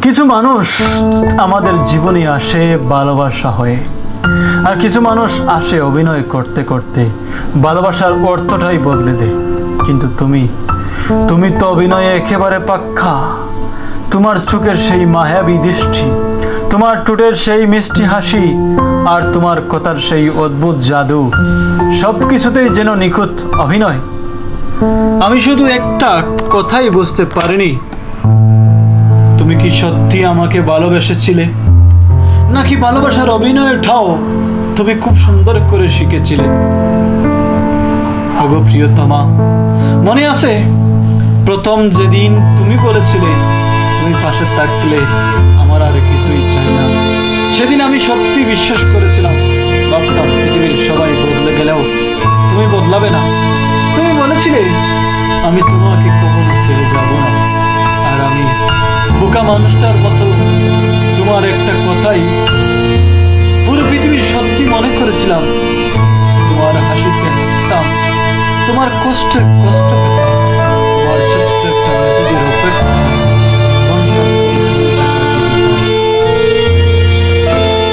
কিছু মানুষ আমাদের জীবনে আসে ভালোবাসা হয়ে, আর কিছু মানুষ আসে অভিনয় করতে করতে, ভালোবাসার অর্থটাই বদলে দেয়। কিন্তু তুমি তুমি তো অভিনয়ে একেবারে পাক্কা। তোমার চোখের সেই মায়াবী দৃষ্টি, তোমার ঠোঁটের সেই মিষ্টি হাসি, আর তোমার কথার সেই অদ্ভুত জাদু, সব কিছুতেই যেন নিখুঁত অভিনয়। আমি শুধু একটা কথাই বুঝতে পারিনি, তুমি কি সত্যি আমাকে ভালোবেসেছিলে, নাকি ভালোবাসার অভিনয়টাও তুমি খুব সুন্দর করে শিখেছিলে? ওগো প্রিয়তমা, মনে আছে প্রথম যেদিন তুমি বলেছিলে তুমি পাশে থাকলে আমার আর কিছুই চাই না? সেদিন আমি সত্যি বিশ্বাস করেছিলাম, ভাবতাম পৃথিবীর সবাই বদলে গেলেও তুমি বদলাবে না। তুমি বলেছিলে আমি তোমাকে কখনো ছেড়ে যাব না, আর আমি বোকা মানুষটার মতো তোমার একটা কথাই পুরো পৃথিবীর সত্যি মনে করেছিলাম। তোমার হাসিতে হাসতাম, তোমার কষ্টে কষ্ট পেতাম, তোমার ছোট্ট একটা মেসেজের অপেক্ষা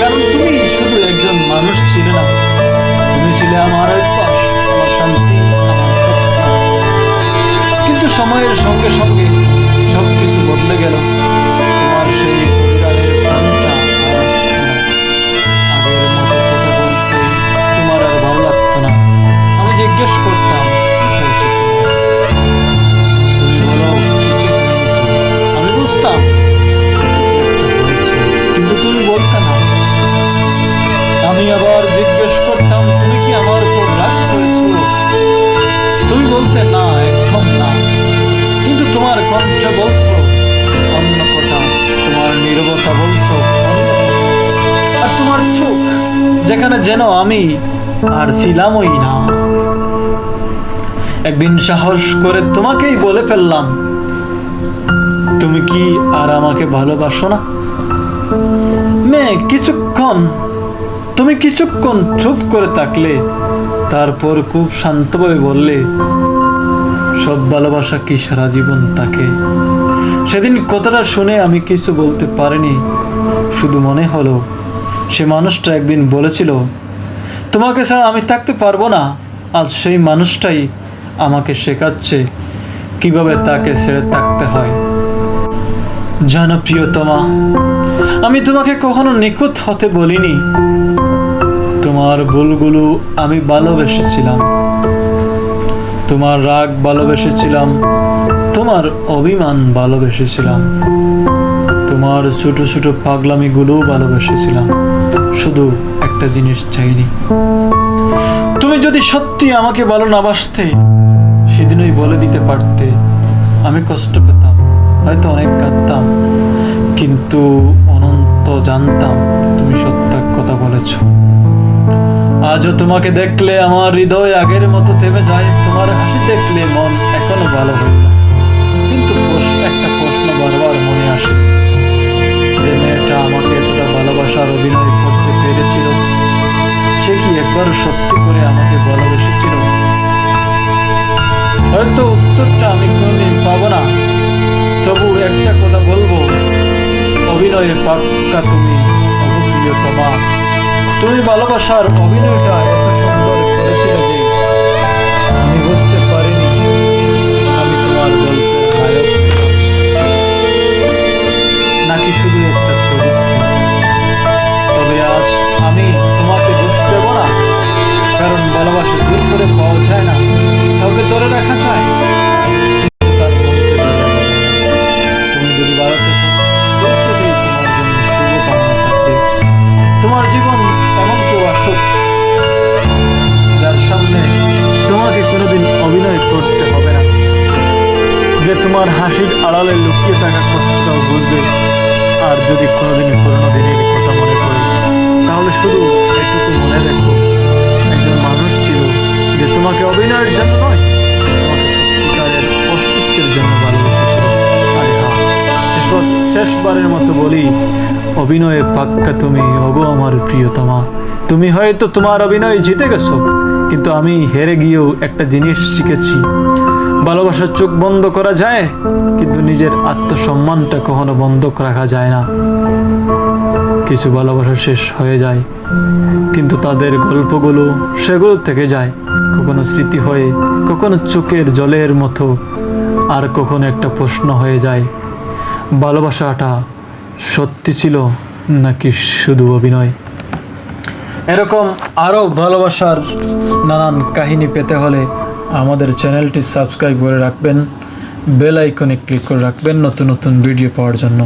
কারণ তুমি শুধু একজন মানুষ ছিলে না, তুমি ছিলে আমার অভ্যাস, আমার শান্তি, আমার স্বপ্ন। কিন্তু সময়ের সঙ্গে সঙ্গে সবকিছু বদলে গেল। তোমার সেই পরিবারের প্রাণটা আর আগের মতো কথা বলতে তোমার আর ভালো লাগতো না। আমি জিজ্ঞেস করতাম তুমি বলো, আমি বুঝতাম কিন্তু তুমি বলতে না। আমি আবার জিজ্ঞেস করতাম তুমি কি আমার উপর রাগ করেছো? তুমি বলতে না, একদম না। কিন্তু তোমার কণ্ঠ বলতো অন্য কথা, তোমার নীরবতা বলতো অন্য কথা। আর তোমার চোখ যেখানে যেন আমি আর ছিলামই না। একদিন সাহস করে তোমাকেই বলে ফেললাম, তুমি কি আর আমাকে ভালোবাসো না? মেয়ে, তুমি কিছুক্ষণ চুপ করে থাকলে, তারপর খুব শান্তভাবে বললে, সব ভালোবাসা কি সারা জীবন থাকে? সেদিন কথাটা শুনে আমি কিছু বলতে পারিনি, শুধু মনে হলো সে মানুষটা একদিন বলেছিল তোমাকে ছাড়া আমি থাকতে পারবো না। আজ সেই মানুষটাই আমাকে শেখাচ্ছে কিভাবে তাকে ছেড়ে থাকতে হয়। জানো প্রিয়তমা, আমি তোমাকে কখনো নিখুঁত হতে বলিনি। তোমার ভুলগুলো আমি ভালোবেসেছিলাম, তোমার রাগ ভালোবেসেছিলাম, তোমার অভিমান ভালোবেসেছিলাম, তোমার ছোট ছোট পাগলামিগুলোও ভালোবেসেছিলাম। শুধু একটা জিনিস চাইনি, তুমি যদি সত্যি আমাকে ভালো না বাসতে সেদিনই বলে দিতে পারতে। আমি কষ্ট পেতাম, হয়তো অনেক কাঁদতাম, কিন্তু অনন্ত জানতাম তুমি সত্য কথা বলেছ। আজও তোমাকে দেখলে আমার হৃদয় আগের মতো থেমে যায়, তোমার হাসি দেখলে মন এখনো ভালো হয়ে যায়। কিন্তু একটা প্রশ্ন বারবার মনে আসে, যে মেয়েটা আমাকে এতটা ভালোবাসার অভিনয় করতে পেরেছিল, সে কি একবার সত্যি করে আমাকে ভালোবেসেছিল? হয়তো উত্তরটা আমি কোনোদিন পাবো না, তবু একটা কথা বলবো, অভিনয়ে পাক্কা তুমি। প্রিয়তমা, তুমি ভালোবাসার অভিনয়টা এত সুন্দর করেছিলে যে আমি বুঝতে পারিনি আমি তোমার গল্পের নায়ক নাকি শুধু একটা চরিত্র। তবে আজ আমি তোমাকে দোষ দেব না, কারণ ভালোবাসা জোর করে পাওয়া যায় না, কাউকে ধরে রাখা যায়। তুমি যদি ভারতে তোমার জীবন এমন কেউ আসুক যার সামনে তোমাকে কোনোদিন অভিনয় করতে হবে না, যে তোমার হাসির আড়ালে লুকিয়ে থাকা কষ্টটাও বুঝবে। আর যদি কোনোদিন পুরোনো দিনের কথা মনে পড়ে, তাহলে শুধু এটুকু মনে রেখো, একজন মানুষ ছিল যে তোমাকে অভিনয়ের জন্য নয়, তোমাকে সত্যিকারের অস্তিত্বের জন্য ভালোবেসেছিল। আরে হ্যাঁ, শেষবারের মতো বলি, অভিনয়ে পাক্কা তুমি। ওগো আমার প্রিয়তমা, তুমি হয়তো তোমার অভিনয় জিতে গেছো, কিন্তু আমি হেরে গিয়েও একটা জিনিস শিখেছি, ভালোবাসার চোখ বন্ধ করা যায়, কিন্তু নিজের আত্মসম্মানটা কখনো বন্ধ রাখা যায় না। কিছু ভালোবাসা শেষ হয়ে যায়, কিন্তু তাদের গল্পগুলো সেগুলো থেকে যায়, কখনো স্মৃতি হয়ে, কখনো চোখের জলের মতো, আর কখনো একটা প্রশ্ন হয়ে যায়, ভালোবাসাটা সত্যি ছিল নাকি শুধু অভিনয়। এরকম আরও ভালোবাসার নানান কাহিনী পেতে হলে আমাদের চ্যানেলটি সাবস্ক্রাইব করে রাখবেন, বেল আইকনে ক্লিক করে রাখবেন নতুন নতুন ভিডিও পাওয়ার জন্য।